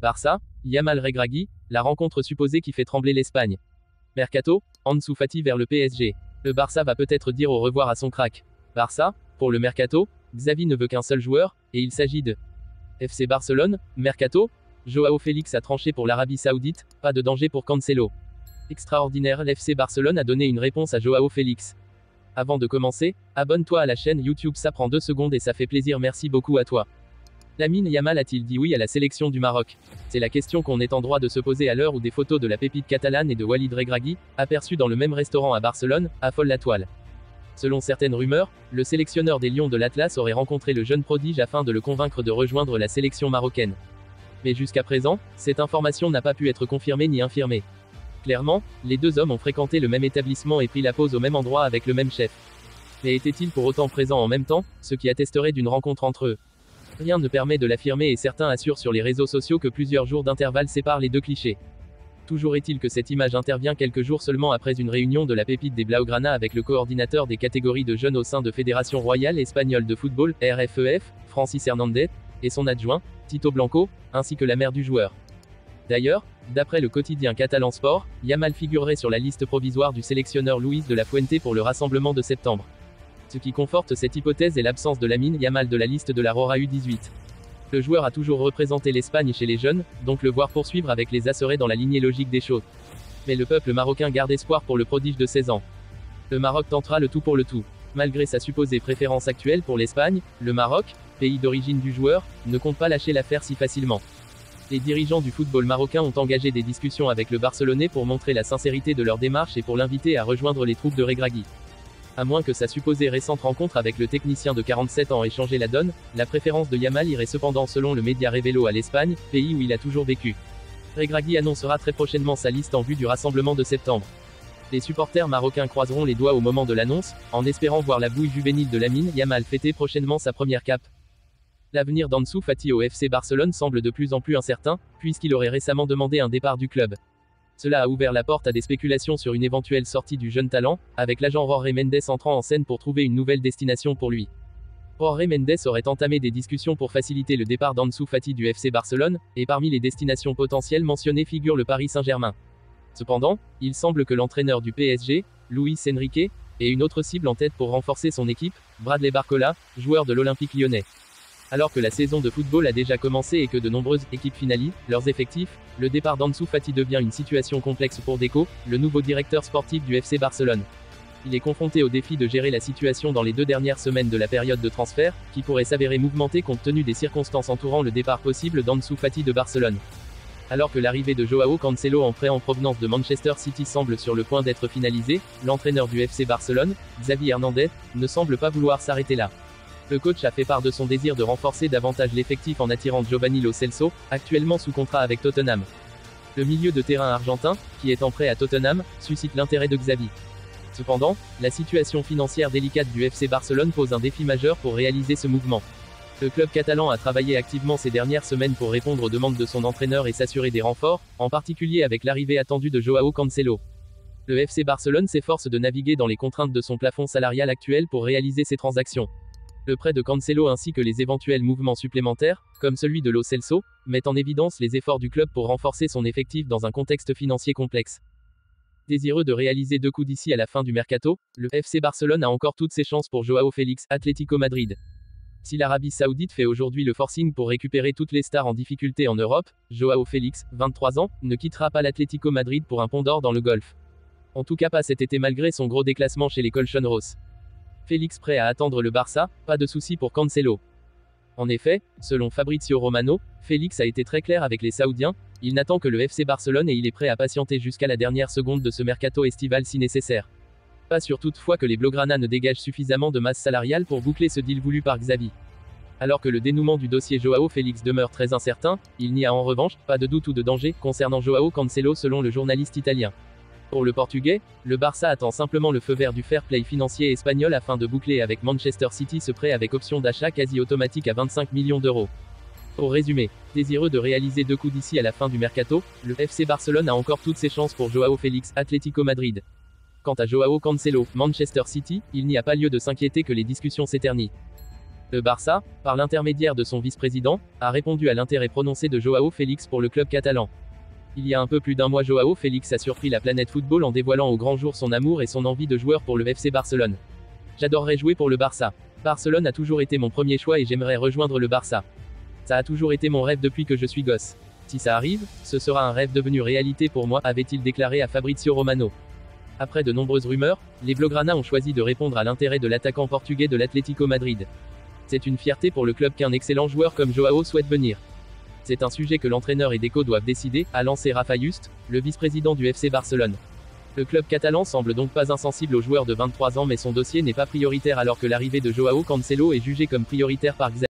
Barça, Yamal Regragui, la rencontre supposée qui fait trembler l'Espagne. Mercato, Ansu Fati vers le PSG. Le Barça va peut-être dire au revoir à son crack. Barça, pour le Mercato, Xavi ne veut qu'un seul joueur, et il s'agit de FC Barcelone. Mercato, Joao Félix a tranché pour l'Arabie Saoudite, pas de danger pour Cancelo. Extraordinaire, l'FC Barcelone a donné une réponse à Joao Félix. Avant de commencer, abonne-toi à la chaîne YouTube, ça prend 2 secondes et ça fait plaisir, merci beaucoup à toi. Lamine Yamal a-t-il dit oui à la sélection du Maroc? C'est la question qu'on est en droit de se poser à l'heure où des photos de la pépite catalane et de Walid Regragui, aperçus dans le même restaurant à Barcelone, affolent la toile. Selon certaines rumeurs, le sélectionneur des Lions de l'Atlas aurait rencontré le jeune prodige afin de le convaincre de rejoindre la sélection marocaine. Mais jusqu'à présent, cette information n'a pas pu être confirmée ni infirmée. Clairement, les deux hommes ont fréquenté le même établissement et pris la pause au même endroit avec le même chef. Mais étaient-ils pour autant présents en même temps, ce qui attesterait d'une rencontre entre eux? Rien ne permet de l'affirmer et certains assurent sur les réseaux sociaux que plusieurs jours d'intervalle séparent les deux clichés. Toujours est-il que cette image intervient quelques jours seulement après une réunion de la pépite des Blaugrana avec le coordinateur des catégories de jeunes au sein de Fédération Royale Espagnole de Football, RFEF, Francis Hernandez, et son adjoint, Tito Blanco, ainsi que la mère du joueur. D'ailleurs, d'après le quotidien catalan Sport, Yamal figurerait sur la liste provisoire du sélectionneur Luis de la Fuente pour le rassemblement de septembre. Ce qui conforte cette hypothèse est l'absence de Lamine Yamal de la liste de la Rora U18. Le joueur a toujours représenté l'Espagne chez les jeunes, donc le voir poursuivre avec les Açores dans la lignée logique des choses. Mais le peuple marocain garde espoir pour le prodige de 16 ans. Le Maroc tentera le tout pour le tout. Malgré sa supposée préférence actuelle pour l'Espagne, le Maroc, pays d'origine du joueur, ne compte pas lâcher l'affaire si facilement. Les dirigeants du football marocain ont engagé des discussions avec le Barcelonais pour montrer la sincérité de leur démarche et pour l'inviter à rejoindre les troupes de Regragui. À moins que sa supposée récente rencontre avec le technicien de 47 ans ait changé la donne, la préférence de Yamal irait cependant selon le média Révélo à l'Espagne, pays où il a toujours vécu. Regragui annoncera très prochainement sa liste en vue du rassemblement de septembre. Les supporters marocains croiseront les doigts au moment de l'annonce, en espérant voir la bouille juvénile de Lamine Yamal fêter prochainement sa première cape. L'avenir d'Ansu Fati au FC Barcelone semble de plus en plus incertain, puisqu'il aurait récemment demandé un départ du club. Cela a ouvert la porte à des spéculations sur une éventuelle sortie du jeune talent, avec l'agent Jorge Mendes entrant en scène pour trouver une nouvelle destination pour lui. Jorge Mendes aurait entamé des discussions pour faciliter le départ d'Ansu Fati du FC Barcelone, et parmi les destinations potentielles mentionnées figure le Paris Saint-Germain. Cependant, il semble que l'entraîneur du PSG, Luis Enrique, ait une autre cible en tête pour renforcer son équipe, Bradley Barcola, joueur de l'Olympique lyonnais. Alors que la saison de football a déjà commencé et que de nombreuses équipes finalisent leurs effectifs, le départ d'Ansu Fati devient une situation complexe pour Deco, le nouveau directeur sportif du FC Barcelone. Il est confronté au défi de gérer la situation dans les 2 dernières semaines de la période de transfert, qui pourrait s'avérer mouvementée compte tenu des circonstances entourant le départ possible d'Ansu Fati de Barcelone. Alors que l'arrivée de Joao Cancelo en prêt en provenance de Manchester City semble sur le point d'être finalisée, l'entraîneur du FC Barcelone, Xavi Hernandez, ne semble pas vouloir s'arrêter là. Le coach a fait part de son désir de renforcer davantage l'effectif en attirant Giovanni Lo Celso, actuellement sous contrat avec Tottenham. Le milieu de terrain argentin, qui est en prêt à Tottenham, suscite l'intérêt de Xavi. Cependant, la situation financière délicate du FC Barcelone pose un défi majeur pour réaliser ce mouvement. Le club catalan a travaillé activement ces dernières semaines pour répondre aux demandes de son entraîneur et s'assurer des renforts, en particulier avec l'arrivée attendue de Joao Cancelo. Le FC Barcelone s'efforce de naviguer dans les contraintes de son plafond salarial actuel pour réaliser ces transactions. Le prêt de Cancelo ainsi que les éventuels mouvements supplémentaires, comme celui de Lo Celso, mettent en évidence les efforts du club pour renforcer son effectif dans un contexte financier complexe. Désireux de réaliser 2 coups d'ici à la fin du mercato, le FC Barcelone a encore toutes ses chances pour Joao Félix, Atlético Madrid. Si l'Arabie Saoudite fait aujourd'hui le forcing pour récupérer toutes les stars en difficulté en Europe, Joao Félix, 23 ans, ne quittera pas l'Atlético Madrid pour un pont d'or dans le Golfe. En tout cas pas cet été malgré son gros déclassement chez les Colchoneros. Félix prêt à attendre le Barça, pas de souci pour Cancelo. En effet, selon Fabrizio Romano, Félix a été très clair avec les Saoudiens, il n'attend que le FC Barcelone et il est prêt à patienter jusqu'à la dernière seconde de ce mercato estival si nécessaire. Pas sûr toutefois que les Blaugrana ne dégagent suffisamment de masse salariale pour boucler ce deal voulu par Xavi. Alors que le dénouement du dossier Joao Félix demeure très incertain, il n'y a en revanche pas de doute ou de danger concernant Joao Cancelo selon le journaliste italien. Pour le Portugais, le Barça attend simplement le feu vert du fair play financier espagnol afin de boucler avec Manchester City ce prêt avec option d'achat quasi automatique à 25 millions d'euros. Pour résumer, désireux de réaliser 2 coups d'ici à la fin du mercato, le FC Barcelone a encore toutes ses chances pour Joao Félix, Atlético Madrid. Quant à Joao Cancelo, Manchester City, il n'y a pas lieu de s'inquiéter que les discussions s'éternisent. Le Barça, par l'intermédiaire de son vice-président, a répondu à l'intérêt prononcé de Joao Félix pour le club catalan. Il y a un peu plus d'un mois, Joao Félix a surpris la planète football en dévoilant au grand jour son amour et son envie de joueur pour le FC Barcelone. J'adorerais jouer pour le Barça. Barcelone a toujours été mon premier choix et j'aimerais rejoindre le Barça. Ça a toujours été mon rêve depuis que je suis gosse. Si ça arrive, ce sera un rêve devenu réalité pour moi, avait-il déclaré à Fabrizio Romano. Après de nombreuses rumeurs, les Blaugrana ont choisi de répondre à l'intérêt de l'attaquant portugais de l'Atlético Madrid. C'est une fierté pour le club qu'un excellent joueur comme Joao souhaite venir. C'est un sujet que l'entraîneur et Deco doivent décider, a lancé Rafa Just, le vice-président du FC Barcelone. Le club catalan semble donc pas insensible au joueur de 23 ans, mais son dossier n'est pas prioritaire alors que l'arrivée de Joao Cancelo est jugée comme prioritaire par Xavi.